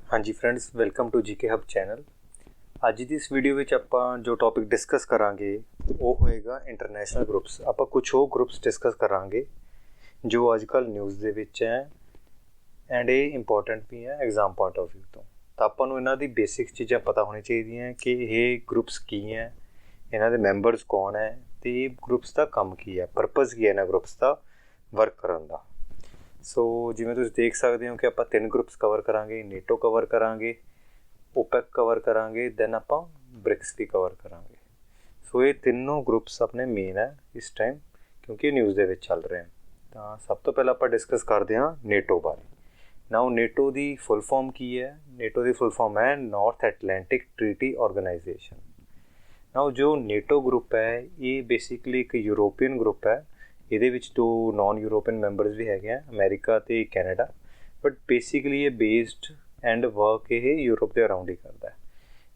हाँ जी friends, welcome to GK hub channel. ਅੱਜ ਦੀ ਇਸ ਵੀਡੀਓ ਵਿੱਚ ਆਪਾਂ ਜੋ ਟੌਪਿਕ ਡਿਸਕਸ ਕਰਾਂਗੇ ਉਹ ਹੋਏਗਾ ਇੰਟਰਨੈਸ਼ਨਲ ਗਰੁੱਪਸ। ਆਪਾਂ ਕੁਝ ਉਹ ਗਰੁੱਪਸ ਡਿਸਕਸ ਕਰਾਂਗੇ ਜੋ ਅੱਜ ਕੱਲ੍ਹ ਨਿਊਜ਼ ਦੇ ਵਿੱਚ ਹੈ ਐਂਡ ਇਹ ਇੰਪੋਰਟੈਂਟ ਵੀ ਹੈ ਐਗਜ਼ਾਮ ਪੁਆਇੰਟ ਆਫ ਵਿਊ ਤੋਂ। ਤਾਂ ਆਪਾਂ ਨੂੰ ਇਹਨਾਂ ਦੀ ਬੇਸਿਕ ਚੀਜ਼ਾਂ ਪਤਾ ਹੋਣੀ ਚਾਹੀਦੀਆਂ ਕਿ ਇਹ ਗਰੁੱਪਸ ਕੀ ਹੈ, ਇਹਨਾਂ ਦੇ ਮੈਂਬਰਸ ਕੌਣ ਹੈ ਅਤੇ ਇਹ ਗਰੁੱਪਸ ਦਾ ਕੰਮ ਕੀ ਹੈ, ਪਰਪਸ ਕੀ ਹੈ ਇਹਨਾਂ ਗਰੁੱਪਸ ਦਾ ਵਰਕ ਕਰਨ ਦਾ। ਸੋ ਜਿਵੇਂ ਤੁਸੀਂ ਦੇਖ ਸਕਦੇ ਹੋ ਕਿ ਆਪਾਂ 3 ਗਰੁੱਪਸ ਕਵਰ ਕਰਾਂਗੇ, ਨੇਟੋ ਕਵਰ ਕਰਾਂਗੇ, OPEC ਕਵਰ ਕਰਾਂਗੇ, ਦੈਨ ਆਪਾਂ ਬ੍ਰਿਕਸ ਵੀ ਕਵਰ ਕਰਾਂਗੇ। ਸੋ ਇਹ ਤਿੰਨੋਂ ਗਰੁੱਪਸ ਆਪਣੇ ਮੇਨ ਹੈ ਇਸ ਟਾਈਮ ਕਿਉਂਕਿ ਨਿਊਜ਼ ਦੇ ਵਿੱਚ ਚੱਲ ਰਹੇ ਹਨ। ਤਾਂ ਸਭ ਤੋਂ ਪਹਿਲਾਂ ਆਪਾਂ ਡਿਸਕਸ ਕਰਦੇ ਹਾਂ ਨੇਟੋ ਬਾਰੇ। ਨਾਓ ਨੇਟੋ ਦੀ ਫੁੱਲ ਫਾਰਮ ਕੀ ਹੈ? ਨੇਟੋ ਦੀ ਫੁੱਲ ਫਾਰਮ ਹੈ ਨਾਰਥ ਐਟਲਾਂਟਿਕ ਟ੍ਰੀਟੀ ਆਰਗੇਨਾਈਜੇਸ਼ਨ। ਨਾਓ ਜੋ ਨੇਟੋ ਗਰੁੱਪ ਹੈ ਇਹ ਬੇਸਿਕਲੀ ਇੱਕ ਯੂਰੋਪੀਅਨ ਗਰੁੱਪ ਹੈ। ਇਹਦੇ ਵਿੱਚ 2 ਨਾਨ ਯੂਰੋਪੀਅਨ ਮੈਂਬਰਸ ਵੀ ਹੈਗੇ ਆ, ਅਮਰੀਕਾ ਅਤੇ ਕੈਨੇਡਾ, ਬਟ ਬੇਸਿਕਲੀ ਇਹ ਬੇਸਡ ਐਂਡ ਵਰਕ ਇਹ ਯੂਰਪ ਦੇ ਅਰਾਊਂਡ ਹੀ ਕਰਦਾ ਹੈ।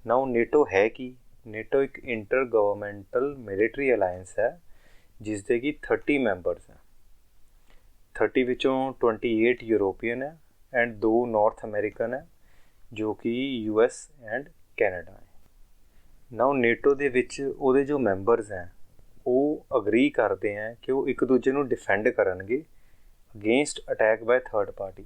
ਨਾਓ ਨੇਟੋ ਹੈ ਕੀ? ਨੇਟੋ ਇੱਕ ਇੰਟਰ ਗਵਰਨਮੈਂਟਲ ਮਿਲਟਰੀ ਅਲਾਇੰਸ ਹੈ ਜਿਸ ਦੇ ਕਿ 30 ਮੈਂਬਰਸ ਹੈ। 30 ਵਿੱਚੋਂ 28 ਯੂਰੋਪੀਅਨ ਹੈ ਐਂਡ 2 ਨਾਰਥ ਅਮਰੀਕਨ ਹੈ ਜੋ ਕਿ US ਐਂਡ ਕੈਨੇਡਾ ਹੈ। ਨਾਓ ਨੇਟੋ ਦੇ ਵਿੱਚ ਉਹਦੇ ਜੋ ਮੈਂਬਰਸ ਹੈ ਉਹ ਅਗਰੀ ਕਰਦੇ ਹੈ ਕਿ ਉਹ ਇੱਕ ਦੂਜੇ ਨੂੰ ਡਿਫੈਂਡ ਕਰਨਗੇ against attack by third party.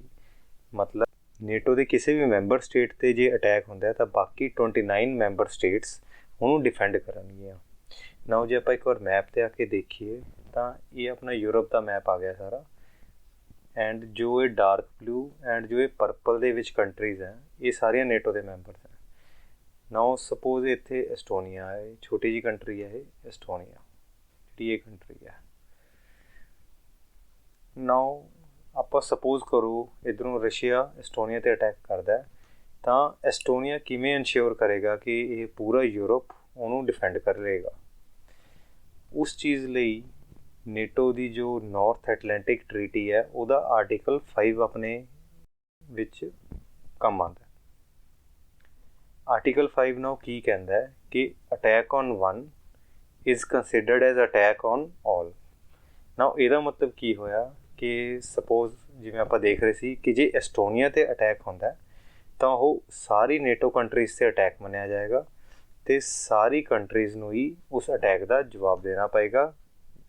ਮਤਲਬ ਨੇਟੋ ਦੇ ਕਿਸੇ ਵੀ ਮੈਂਬਰ ਸਟੇਟ 'ਤੇ ਜੇ ਅਟੈਕ ਹੁੰਦਾ ਤਾਂ ਬਾਕੀ 29 ਮੈਂਬਰ ਸਟੇਟਸ ਉਹਨੂੰ ਡਿਫੈਂਡ ਕਰਨਗੀਆਂ। ਨਾਓ ਜੇ ਆਪਾਂ ਇੱਕ ਵਾਰ ਮੈਪ 'ਤੇ ਆ ਕੇ ਦੇਖੀਏ ਤਾਂ ਇਹ ਆਪਣਾ ਯੂਰਪ ਦਾ ਮੈਪ ਆ ਗਿਆ ਸਾਰਾ, ਐਂਡ ਜੋ ਇਹ ਡਾਰਕ ਬਲੂ ਐਂਡ ਜੋ ਇਹ ਪਰਪਲ ਦੇ ਵਿੱਚ ਕੰਟਰੀਜ਼ ਹੈ ਇਹ ਸਾਰੀਆਂ ਨੇਟੋ ਦੇ ਮੈਂਬਰਸ ਹੈ। ਨਾਓ ਸਪੋਜ਼ ਇੱਥੇ ਐਸਟੋਨੀਆ ਹੈ, ਛੋਟੀ ਜਿਹੀ ਕੰਟਰੀ ਹੈ ਇਹ ਐਸਟੋਨੀਆ, ਜਿਹੜੀ ਇਹ ਕੰਟਰੀ ਹੈ। ਨਾਓ ਆਪਾਂ ਸਪੋਜ਼ ਕਰੋ ਇੱਧਰੋਂ ਰਸ਼ੀਆ ਐਸਟੋਨੀਆ 'ਤੇ ਅਟੈਕ ਕਰਦਾ ਤਾਂ ਐਸਟੋਨੀਆ ਕਿਵੇਂ ਇਨਸ਼ੋਰ ਕਰੇਗਾ ਕਿ ਇਹ ਪੂਰਾ ਯੂਰਪ ਉਹਨੂੰ ਡਿਫੈਂਡ ਕਰ ਲਏਗਾ? ਉਸ ਚੀਜ਼ ਲਈ ਨੇਟੋ ਦੀ ਜੋ ਨਾਰਥ ਐਟਲਾਂਟਿਕ ਟ੍ਰੀਟੀ ਹੈ ਉਹਦਾ ਆਰਟੀਕਲ 5 ਆਪਣੇ ਵਿੱਚ ਕੰਮ ਆਉਂਦਾ। ਆਰਟੀਕਲ 5 ਨਾਲ ਕੀ ਕਹਿੰਦਾ ਹੈ ਕਿ attack on one is considered as attack on all. Now ਇਹਦਾ ਮਤਲਬ ਕੀ ਹੋਇਆ ਕਿ ਸਪੋਜ਼ ਜਿਵੇਂ ਆਪਾਂ ਦੇਖ ਰਹੇ ਸੀ ਕਿ ਜੇ ਐਸਟੋਨੀਆ 'ਤੇ ਅਟੈਕ ਹੁੰਦਾ ਤਾਂ ਉਹ ਸਾਰੀ ਨੇਟੋ ਕੰਟਰੀਜ਼ 'ਤੇ ਅਟੈਕ ਮੰਨਿਆ ਜਾਏਗਾ ਅਤੇ ਸਾਰੀ ਕੰਟਰੀਜ਼ ਨੂੰ ਹੀ ਉਸ ਅਟੈਕ ਦਾ ਜਵਾਬ ਦੇਣਾ ਪਏਗਾ,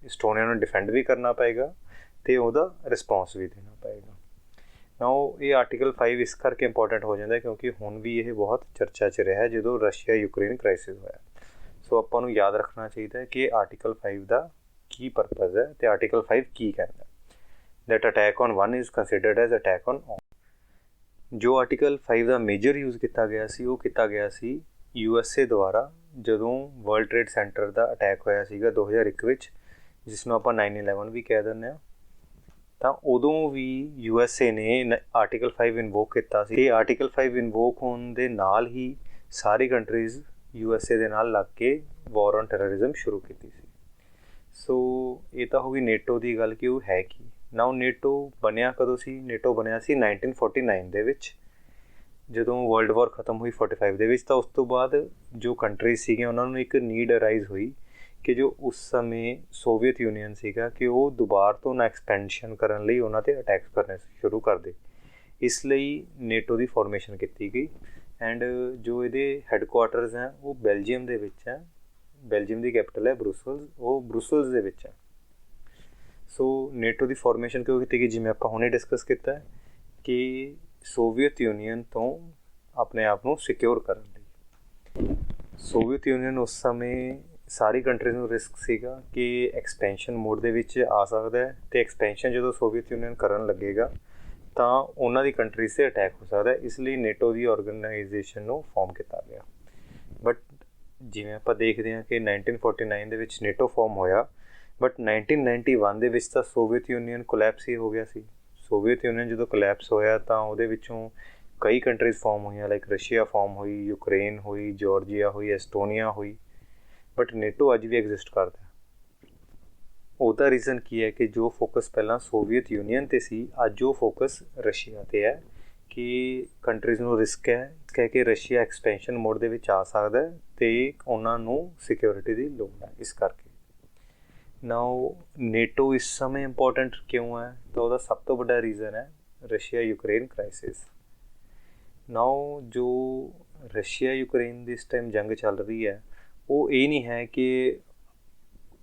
ਐਸਟੋਨੀਆ ਨੂੰ ਡਿਫੈਂਡ ਵੀ ਕਰਨਾ ਪਏਗਾ ਅਤੇ ਉਹਦਾ ਰਿਸਪੌਂਸ ਵੀ ਦੇਣਾ ਪਏਗਾ। ਨਾਓ ਇਹ ਆਰਟੀਕਲ 5 ਇਸ ਕਰਕੇ ਇੰਪੋਰਟੈਂਟ ਹੋ ਜਾਂਦਾ ਕਿਉਂਕਿ ਹੁਣ ਵੀ ਇਹ ਬਹੁਤ ਚਰਚਾ 'ਚ ਰਿਹਾ ਜਦੋਂ ਰਸ਼ੀਆ ਯੂਕਰੇਨ ਕ੍ਰਾਈਸਿਸ ਹੋਇਆ। ਸੋ ਆਪਾਂ ਨੂੰ ਯਾਦ ਰੱਖਣਾ ਚਾਹੀਦਾ ਹੈ ਕਿ ਆਰਟੀਕਲ 5 ਦਾ ਕੀ ਪਰਪਸ ਹੈ ਅਤੇ ਆਰਟੀਕਲ 5 ਕੀ ਕਹਿੰਦਾ, that attack on one is considered as attack on all। ਜੋ ਆਰਟੀਕਲ 5 ਦਾ ਮੇਜਰ ਯੂਜ਼ ਕੀਤਾ ਗਿਆ ਸੀ ਉਹ ਕੀਤਾ ਗਿਆ ਸੀ USA ਦੁਆਰਾ ਜਦੋਂ ਵਰਲਡ ਟ੍ਰੇਡ ਸੈਂਟਰ ਦਾ ਅਟੈਕ ਹੋਇਆ ਸੀਗਾ 2001 ਵਿੱਚ, ਜਿਸ ਨੂੰ ਆਪਾਂ 9/11 ਵੀ ਕਹਿ ਦਿੰਦੇ ਹਾਂ। ਤਾਂ ਉਦੋਂ ਵੀ USA ਨੇ ਆਰਟੀਕਲ 5 ਇਨਵੋਕ ਕੀਤਾ ਸੀ ਅਤੇ ਆਰਟੀਕਲ 5 ਇਨਵੋਕ ਹੋਣ ਦੇ ਨਾਲ ਹੀ ਸਾਰੀ ਕੰਟਰੀਜ਼ USA ਦੇ ਨਾਲ ਲੱਗ ਕੇ ਵਾਰ ਔਨ ਟੈਰਰਿਜ਼ਮ ਸ਼ੁਰੂ ਕੀਤੀ ਸੀ। ਸੋ ਇਹ ਤਾਂ ਹੋ ਗਈ ਨੇਟੋ ਦੀ ਗੱਲ ਕਿ ਉਹ ਹੈ ਕੀ। ਨਾਓ ਨੇਟੋ ਬਣਿਆ ਕਦੋਂ ਸੀ? ਨੇਟੋ ਬਣਿਆ ਸੀ 1949 ਦੇ ਵਿੱਚ, ਜਦੋਂ ਵਰਲਡ ਵਾਰ ਖਤਮ ਹੋਈ 45 ਦੇ ਵਿੱਚ। ਤਾਂ ਉਸ ਤੋਂ ਬਾਅਦ ਜੋ ਕੰਟਰੀਜ਼ ਸੀਗੀਆਂ ਉਹਨਾਂ ਨੂੰ ਇੱਕ ਨੀਡ ਅਰਾਈਜ਼ ਹੋਈ ਕਿ ਜੋ ਉਸ ਸਮੇਂ ਸੋਵੀਅਤ ਯੂਨੀਅਨ ਸੀਗਾ ਕਿ ਉਹ ਦੁਬਾਰਾ ਤੋਂ ਨਾ ਐਕਸਪੈਂਸ਼ਨ ਕਰਨ ਲਈ ਉਹਨਾਂ 'ਤੇ ਅਟੈਕ ਕਰਨੇ ਸ਼ੁਰੂ ਕਰ ਦੇ। ਇਸ ਲਈ ਨੇਟੋ ਦੀ ਫਾਰਮੇਸ਼ਨ ਕੀਤੀ ਗਈ ਐਂਡ ਜੋ ਇਹਦੇ ਹੈੱਡਕੁਆਟਰਸ ਹੈ ਉਹ ਬੈਲਜੀਅਮ ਦੇ ਵਿੱਚ ਹੈ। ਬੈਲਜੀਅਮ ਦੀ ਕੈਪੀਟਲ ਹੈ ਬਰੂਸਲਸ, ਉਹ ਬਰੂਸਲਸ ਦੇ ਵਿੱਚ ਹੈ। ਸੋ ਨੇਟੋ ਦੀ ਫਾਰਮੇਸ਼ਨ ਕਿਉਂ ਕੀਤੀ ਗਈ? ਜਿਵੇਂ ਆਪਾਂ ਹੁਣੇ ਡਿਸਕਸ ਕੀਤਾ ਹੈ ਕਿ ਸੋਵੀਅਤ ਯੂਨੀਅਨ ਤੋਂ ਆਪਣੇ ਆਪ ਨੂੰ ਸਿਕਿਉਰ ਕਰਨ ਲਈ। ਸੋਵੀਅਤ ਯੂਨੀਅਨ ਉਸ ਸਮੇਂ ਸਾਰੀ ਕੰਟਰੀ ਨੂੰ ਰਿਸਕ ਸੀਗਾ ਕਿ ਐਕਸਪੈਂਸ਼ਨ ਮੋਡ ਦੇ ਵਿੱਚ ਆ ਸਕਦਾ ਹੈ ਅਤੇ ਐਕਸਪੈਂਸ਼ਨ ਜਦੋਂ ਸੋਵੀਅਤ ਯੂਨੀਅਨ ਕਰਨ ਲੱਗੇਗਾ ਤਾਂ ਉਹਨਾਂ ਦੀ ਕੰਟਰੀਜ਼ 'ਤੇ ਅਟੈਕ ਹੋ ਸਕਦਾ। ਇਸ ਲਈ ਨੇਟੋ ਦੀ ਆਰਗੇਨਾਈਜੇਸ਼ਨ ਨੂੰ ਫਾਰਮ ਕੀਤਾ ਗਿਆ। ਬਟ ਜਿਵੇਂ ਆਪਾਂ ਦੇਖਦੇ ਹਾਂ ਕਿ 1949 ਦੇ ਵਿੱਚ ਨੇਟੋ ਫਾਰਮ ਹੋਇਆ, ਬਟ 1991 ਦੇ ਵਿੱਚ ਤਾਂ ਸੋਵੀਅਤ ਯੂਨੀਅਨ ਕੋਲੈਪਸ ਹੀ ਹੋ ਗਿਆ ਸੀ। ਸੋਵੀਅਤ ਯੂਨੀਅਨ ਜਦੋਂ ਕੋਲੈਪਸ ਹੋਇਆ ਤਾਂ ਉਹਦੇ ਵਿੱਚੋਂ ਕਈ ਕੰਟਰੀਜ਼ ਫਾਰਮ ਹੋਈਆਂ, ਲਾਈਕ ਰਸ਼ੀਆ ਫਾਰਮ ਹੋਈ, ਯੂਕਰੇਨ ਹੋਈ, ਜਾਰਜੀਆ ਹੋਈ, ਐਸਟੋਨੀਆ ਹੋਈ, ਬਟ ਨੇਟੋ ਅੱਜ ਵੀ ਐਗਜ਼ਿਸਟ ਕਰਦਾ। ਉਹਦਾ ਰੀਜ਼ਨ ਕੀ ਹੈ ਕਿ ਜੋ ਫੋਕਸ ਪਹਿਲਾਂ ਸੋਵੀਅਤ ਯੂਨੀਅਨ 'ਤੇ ਸੀ ਅੱਜ ਉਹ ਫੋਕਸ ਰਸ਼ੀਆ 'ਤੇ ਹੈ ਕਿ ਕੰਟਰੀਜ਼ ਨੂੰ ਰਿਸਕ ਹੈ ਕਹਿ ਕੇ ਰਸ਼ੀਆ ਐਕਸਪੈਂਸ਼ਨ ਮੋਡ ਦੇ ਵਿੱਚ ਆ ਸਕਦਾ ਅਤੇ ਉਹਨਾਂ ਨੂੰ ਸਿਕਿਉਰਿਟੀ ਦੀ ਲੋੜ ਹੈ ਇਸ ਕਰਕੇ। ਨਾਓ ਨੇਟੋ ਇਸ ਸਮੇਂ ਇੰਪੋਰਟੈਂਟ ਕਿਉਂ ਹੈ? ਤਾਂ ਉਹਦਾ ਸਭ ਤੋਂ ਵੱਡਾ ਰੀਜ਼ਨ ਹੈ ਰਸ਼ੀਆ ਯੂਕਰੇਨ ਕ੍ਰਾਈਸਿਸ। ਨਾਓ ਜੋ ਰਸ਼ੀਆ ਯੂਕਰੇਨ ਦੀ ਇਸ ਟਾਈਮ ਜੰਗ ਚੱਲ ਰਹੀ ਹੈ ਉਹ ਇਹ ਨਹੀਂ ਹੈ ਕਿ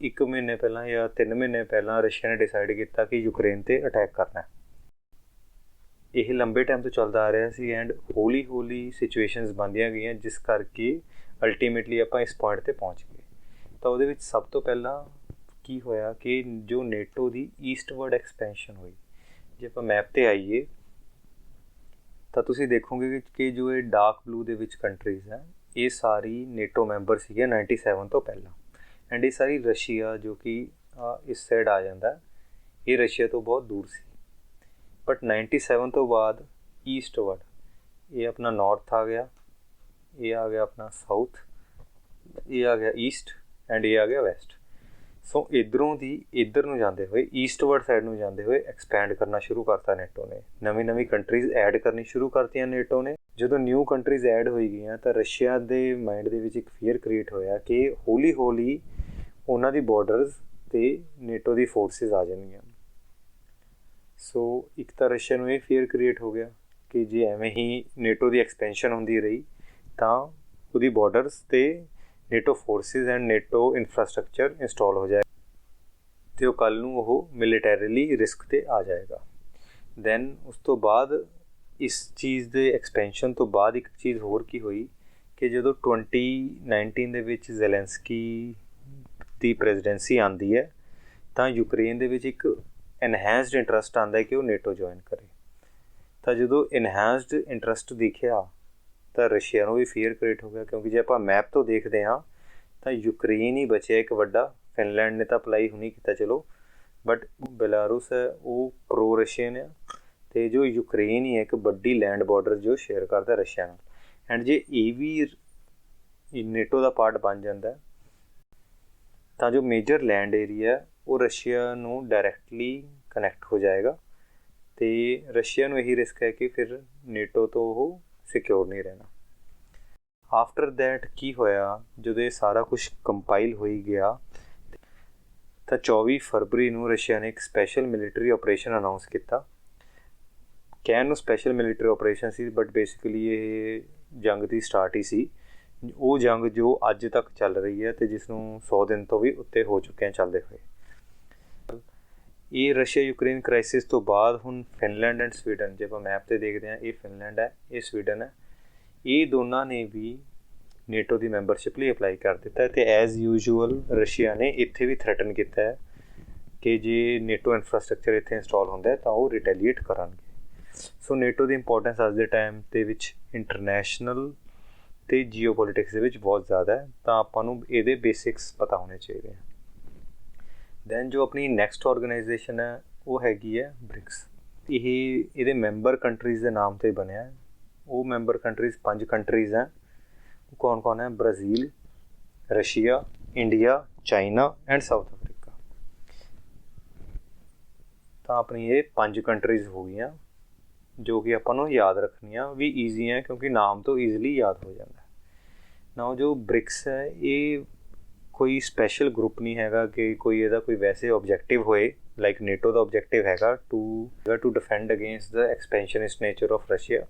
1 ਮਹੀਨੇ ਪਹਿਲਾਂ ਜਾਂ 3 ਮਹੀਨੇ ਪਹਿਲਾਂ ਰਸ਼ੀਆ ਨੇ ਡਿਸਾਈਡ ਕੀਤਾ ਕਿ ਯੂਕਰੇਨ 'ਤੇ ਅਟੈਕ ਕਰਨਾ। ਇਹ ਲੰਬੇ ਟਾਈਮ ਤੋਂ ਚੱਲਦਾ ਆ ਰਿਹਾ ਸੀ ਐਂਡ ਹੌਲੀ ਹੌਲੀ ਸਿਚੁਏਸ਼ਨਸ ਬਣਦੀਆਂ ਗਈਆਂ ਜਿਸ ਕਰਕੇ ਅਲਟੀਮੇਟਲੀ ਆਪਾਂ ਇਸ ਪੁਆਇੰਟ 'ਤੇ ਪਹੁੰਚ ਗਏ। ਤਾਂ ਉਹਦੇ ਵਿੱਚ ਸਭ ਤੋਂ ਪਹਿਲਾਂ ਕੀ ਹੋਇਆ ਕਿ ਜੋ ਨੇਟੋ ਦੀ ਈਸਟਵਰਡ ਐਕਸਪੈਂਸ਼ਨ ਹੋਈ। ਜੇ ਆਪਾਂ ਮੈਪ 'ਤੇ ਆਈਏ ਤਾਂ ਤੁਸੀਂ ਦੇਖੋਗੇ ਕਿ ਜੋ ਇਹ ਡਾਰਕ ਬਲੂ ਦੇ ਵਿੱਚ ਕੰਟਰੀਜ਼ ਹੈ ਇਹ ਸਾਰੀ ਨੇਟੋ ਮੈਂਬਰ ਸੀਗੇ 97 ਤੋਂ ਪਹਿਲਾਂ ਐਂਡ ਇਹ ਸਾਰੀ ਰਸ਼ੀਆ ਜੋ ਕਿ ਇਸ ਸਾਈਡ ਆ ਜਾਂਦਾ ਇਹ ਰਸ਼ੀਆ ਤੋਂ ਬਹੁਤ ਦੂਰ ਸੀ। ਬਟ 97 ਤੋਂ ਬਾਅਦ ਈਸਟਵਰਡ ਇਹ ਆਪਣਾ ਨਾਰਥ ਆ ਗਿਆ, ਇਹ ਆ ਗਿਆ ਆਪਣਾ ਸਾਊਥ, ਇਹ ਆ ਗਿਆ ਈਸਟ ਐਂਡ ਇਹ ਆ ਗਿਆ ਵੈਸਟ। ਸੋ ਇੱਧਰੋਂ ਦੀ ਇੱਧਰ ਨੂੰ ਜਾਂਦੇ ਹੋਏ ਈਸਟਵਰਡ ਸਾਈਡ ਨੂੰ ਜਾਂਦੇ ਹੋਏ ਐਕਸਪੈਂਡ ਕਰਨਾ ਸ਼ੁਰੂ ਕਰਤਾ ਨੇਟੋ ਨੇ। ਨਵੀਂ ਕੰਟਰੀਜ਼ ਐਡ ਕਰਨੀ ਸ਼ੁਰੂ ਕਰਤੀਆਂ ਨੇਟੋ ਨੇ। ਜਦੋਂ ਨਿਊ ਕੰਟਰੀਜ਼ ਐਡ ਹੋਈ ਗਈਆਂ ਤਾਂ ਰਸ਼ੀਆ ਦੇ ਮਾਈਂਡ ਦੇ ਵਿੱਚ ਇੱਕ ਫੀਅਰ ਕ੍ਰੀਏਟ ਹੋਇਆ ਕਿ ਹੌਲੀ ਹੌਲੀ ਉਹਨਾਂ ਦੀ ਬਾਰਡਰਸ 'ਤੇ ਨੇਟੋ ਦੀ ਫੋਰਸਿਸ ਆ ਜਾਣਗੀਆਂ। ਸੋ ਇੱਕ ਤਾਂ ਰਸ਼ੀਆ ਨੂੰ ਇਹ ਫੀਅਰ ਕ੍ਰੀਏਟ ਹੋ ਗਿਆ ਕਿ ਜੇ ਐਵੇਂ ਹੀ ਨੇਟੋ ਦੀ ਐਕਸਪੈਂਸ਼ਨ ਹੁੰਦੀ ਰਹੀ ਤਾਂ ਉਹਦੀ ਬਾਰਡਰਸ 'ਤੇ NATO forces and NATO infrastructure install ਹੋ ਜਾਏ ਅਤੇ ਉਹ ਕੱਲ੍ਹ ਨੂੰ ਉਹ ਮਿਲੀਟੈਰੀਲੀ ਰਿਸਕ 'ਤੇ ਆ ਜਾਏਗਾ। ਦੈਨ ਉਸ ਤੋਂ ਬਾਅਦ ਇਸ ਚੀਜ਼ ਦੇ ਐਕਸਪੈਂਸ਼ਨ ਤੋਂ ਬਾਅਦ ਇੱਕ ਚੀਜ਼ ਹੋਰ ਕੀ ਹੋਈ ਕਿ ਜਦੋਂ 2019 ਦੇ ਵਿੱਚ ਜ਼ੈਲੈਂਸਕੀ ਦੀ ਪ੍ਰੈਜ਼ੀਡੈਂਸੀ ਆਉਂਦੀ ਹੈ ਤਾਂ ਯੂਕਰੇਨ ਦੇ ਵਿੱਚ ਇੱਕ ਇਨਹੈਂਸਡ ਇੰਟਰਸਟ ਆਉਂਦਾ ਹੈ ਕਿ ਉਹ ਨੇਟੋ ਜੁਆਇਨ ਕਰੇ। ਤਾਂ ਜਦੋਂ ਇਨਹੈਂਸਡ ਇੰਟਰਸਟ ਦਿਖਿਆ ਤਾਂ ਰਸ਼ੀਆ ਨੂੰ ਵੀ ਫੀਅਰ ਕ੍ਰੀਏਟ ਹੋ ਗਿਆ ਕਿਉਂਕਿ ਜੇ ਆਪਾਂ ਮੈਪ ਤੋਂ ਦੇਖਦੇ ਹਾਂ ਤਾਂ ਯੂਕਰੇਨ ਹੀ ਬਚਿਆ ਇੱਕ ਵੱਡਾ। ਫਿਨਲੈਂਡ ਨੇ ਤਾਂ ਅਪਲਾਈ ਹੁਣੀ ਕੀਤਾ ਚਲੋ, ਬਟ ਬੈਲਾਰੂਸ ਹੈ ਉਹ ਪ੍ਰੋ ਰਸ਼ੀਅਨ ਆ ਅਤੇ ਜੋ ਯੂਕਰੇਨ ਹੀ ਹੈ ਇੱਕ ਵੱਡੀ ਲੈਂਡ ਬਾਰਡਰ ਜੋ ਸ਼ੇਅਰ ਕਰਦਾ ਰਸ਼ੀਆ ਨਾਲ। ਐਂਡ ਜੇ ਇਹ ਵੀ ਨੇਟੋ ਦਾ ਪਾਰਟ ਬਣ ਜਾਂਦਾ ਤਾਂ ਜੋ ਮੇਜਰ ਲੈਂਡ ਏਰੀਆ ਉਹ ਰਸ਼ੀਆ ਨੂੰ ਡਾਇਰੈਕਟਲੀ ਕਨੈਕਟ ਹੋ ਜਾਏਗਾ ਅਤੇ ਰਸ਼ੀਆ ਨੂੰ ਇਹੀ ਰਿਸਕ ਹੈ ਕਿ ਫਿਰ ਨੇਟੋ ਤੋਂ ਉਹ ਸਿਕਿਉਰ ਨਹੀਂ ਰਹਿਣਾ। ਆਫਟਰ ਦੈਟ ਕੀ ਹੋਇਆ ਜਦੋਂ ਇਹ ਸਾਰਾ ਕੁਛ ਕੰਪਾਈਲ ਹੋਈ ਗਿਆ ਤਾਂ 24 ਫਰਵਰੀ ਨੂੰ ਰਸ਼ੀਆ ਨੇ ਇੱਕ ਸਪੈਸ਼ਲ ਮਿਲੀਟਰੀ ਆਪਰੇਸ਼ਨ ਅਨਾਊਂਸ ਕੀਤਾ। ਕਹਿਣ ਨੂੰ special military operation C but basically ਇਹ ਜੰਗ ਦੀ ਸਟਾਰਟ ਹੀ ਸੀ। ਉਹ ਜੰਗ ਜੋ ਅੱਜ ਤੱਕ ਚੱਲ ਰਹੀ ਹੈ ਅਤੇ ਜਿਸ ਨੂੰ 100 ਦਿਨ ਤੋਂ ਵੀ ਉੱਤੇ ਹੋ ਚੁੱਕੇ ਹਨ ਚੱਲਦੇ ਹੋਏ। ਇਹ ਰਸ਼ੀਆ ਯੂਕਰੇਨ ਕ੍ਰਾਈਸਿਸ ਤੋਂ ਬਾਅਦ ਹੁਣ ਫਿਨਲੈਂਡ ਐਂਡ ਸਵੀਡਨ, ਜੇ ਆਪਾਂ ਮੈਪ 'ਤੇ ਦੇਖਦੇ ਹਾਂ ਇਹ ਫਿਨਲੈਂਡ ਹੈ ਇਹ ਸਵੀਡਨ ਹੈ, ਇਹ ਦੋਨਾਂ ਨੇ ਵੀ ਨੇਟੋ ਦੀ ਮੈਂਬਰਸ਼ਿਪ ਲਈ ਅਪਲਾਈ ਕਰ ਦਿੱਤਾ ਅਤੇ ਐਜ਼ ਯੂਜੂਅਲ ਰਸ਼ੀਆ ਨੇ ਇੱਥੇ ਵੀ ਥ੍ਰੈਟਨ ਕੀਤਾ ਹੈ ਕਿ ਜੇ ਨੇਟੋ ਇਨਫਰਾਸਟਰਕਚਰ ਇੱਥੇ ਇੰਸਟਾਲ ਹੁੰਦਾ ਹੈ ਤਾਂ ਉਹ ਰਿਟੈਲੀਏਟ ਕਰਨਗੇ। ਸੋ ਨੇਟੋ ਦੀ ਇੰਪੋਰਟੈਂਸ ਅੱਜ ਦੇ ਟਾਈਮ ਦੇ ਵਿੱਚ ਇੰਟਰਨੈਸ਼ਨਲ ਅਤੇ ਜੀਓ ਪੋਲੀਟਿਕਸ ਦੇ ਵਿੱਚ ਬਹੁਤ ਜ਼ਿਆਦਾ ਹੈ ਤਾਂ ਆਪਾਂ ਨੂੰ ਇਹਦੇ ਬੇਸਿਕਸ ਪਤਾ ਹੋਣੇ ਚਾਹੀਦੇ ਆ। ਦੈਨ ਜੋ ਆਪਣੀ ਨੈਕਸਟ ਔਰਗਨਾਈਜੇਸ਼ਨ ਹੈ ਉਹ ਹੈਗੀ ਹੈ ਬ੍ਰਿਕਸ। ਇਹ ਇਹਦੇ ਮੈਂਬਰ ਕੰਟਰੀਜ਼ ਦੇ ਨਾਮ 'ਤੇ ਬਣਿਆ। ਉਹ ਮੈਂਬਰ ਕੰਟਰੀਜ਼ 5 ਕੰਟਰੀਜ਼ ਹੈ। ਕੌਣ ਹੈ? Brazil, Russia, India, China and south Africa. ਤਾਂ ਆਪਣੀ ਇਹ 5 ਕੰਟਰੀਜ਼ ਹੋ ਗਈਆਂ ਜੋ ਕਿ ਆਪਾਂ ਨੂੰ ਯਾਦ ਰੱਖਣੀਆਂ ਵੀ ਈਜ਼ੀ ਹੈ ਕਿਉਂਕਿ ਨਾਮ ਤੋਂ ਈਜ਼ੀਲੀ ਯਾਦ ਹੋ ਜਾਂਦਾ। ਨਾ ਜੋ ਬ੍ਰਿਕਸ ਹੈ ਇਹ ਕੋਈ ਸਪੈਸ਼ਲ ਗਰੁੱਪ ਨਹੀਂ ਹੈਗਾ ਕਿ ਕੋਈ ਇਹਦਾ ਕੋਈ ਵੈਸੇ ਓਬਜੈਕਟਿਵ ਹੋਏ ਲਾਈਕ ਨੇਟੋ ਦਾ ਓਬਜੈਕਟਿਵ ਹੈਗਾ to defend against the expansionist nature of Russia,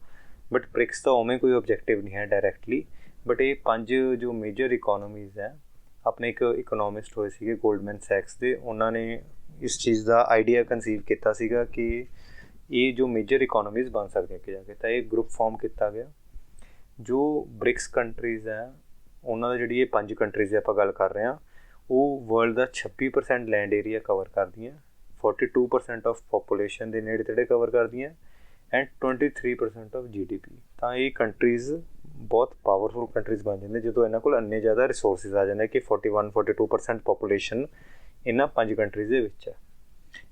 but BRICS ਦਾ ਉਵੇਂ ਕੋਈ ਓਬਜੈਕਟਿਵ ਨਹੀਂ ਹੈ ਡਾਇਰੈਕਟਲੀ। ਬਟ ਇਹ 5 ਜੋ ਮੇਜਰ ਇਕੋਨਮੀਜ਼ ਹੈ, ਆਪਣੇ ਇੱਕ ਇਕੋਨੋਮਿਸਟ ਹੋਏ ਸੀਗੇ ਗੋਲਡਮੈਨ ਸੈਕਸ ਦੇ, ਉਹਨਾਂ ਨੇ ਇਸ ਚੀਜ਼ ਦਾ ਆਈਡੀਆ ਕਨਸੀਵ ਕੀਤਾ ਸੀਗਾ ਕਿ ਇਹ ਜੋ ਮੇਜਰ ਇਕੋਨਮੀਜ਼ ਬਣ ਸਕਦੀਆਂ ਅੱਗੇ ਜਾ ਕੇ। ਤਾਂ ਇਹ ਗਰੁੱਪ ਫਾਰਮ ਕੀਤਾ ਗਿਆ। ਜੋ ਬ੍ਰਿਕਸ ਕੰਟਰੀਜ਼ ਹੈ ਉਹਨਾਂ ਦਾ ਜਿਹੜੀ ਇਹ 5 ਕੰਟਰੀਜ਼ ਦੀ ਆਪਾਂ ਗੱਲ ਕਰ ਰਹੇ ਹਾਂ ਉਹ ਵਰਲਡ ਦਾ 26% ਲੈਂਡ ਏਰੀਆ ਕਵਰ ਕਰਦੀਆਂ, 42% ਆਫ ਪਾਪੂਲੇਸ਼ਨ ਦੇ ਨੇੜੇ ਤੇੜੇ ਕਵਰ ਕਰਦੀਆਂ ਐਂਡ 23% ਆਫ GDP। ਤਾਂ ਇਹ ਕੰਟਰੀਜ਼ ਬਹੁਤ ਪਾਵਰਫੁਲ ਕੰਟਰੀਜ਼ ਬਣ ਜਾਂਦੇ ਜਦੋਂ ਇਹਨਾਂ ਕੋਲ ਇੰਨੇ ਜ਼ਿਆਦਾ ਰਿਸੋਰਸਿਸ ਆ ਜਾਂਦੇ ਕਿ 41-42% ਪਾਪੂਲੇਸ਼ਨ ਇਹਨਾਂ 5 ਕੰਟਰੀਜ਼ ਦੇ ਵਿੱਚ ਹੈ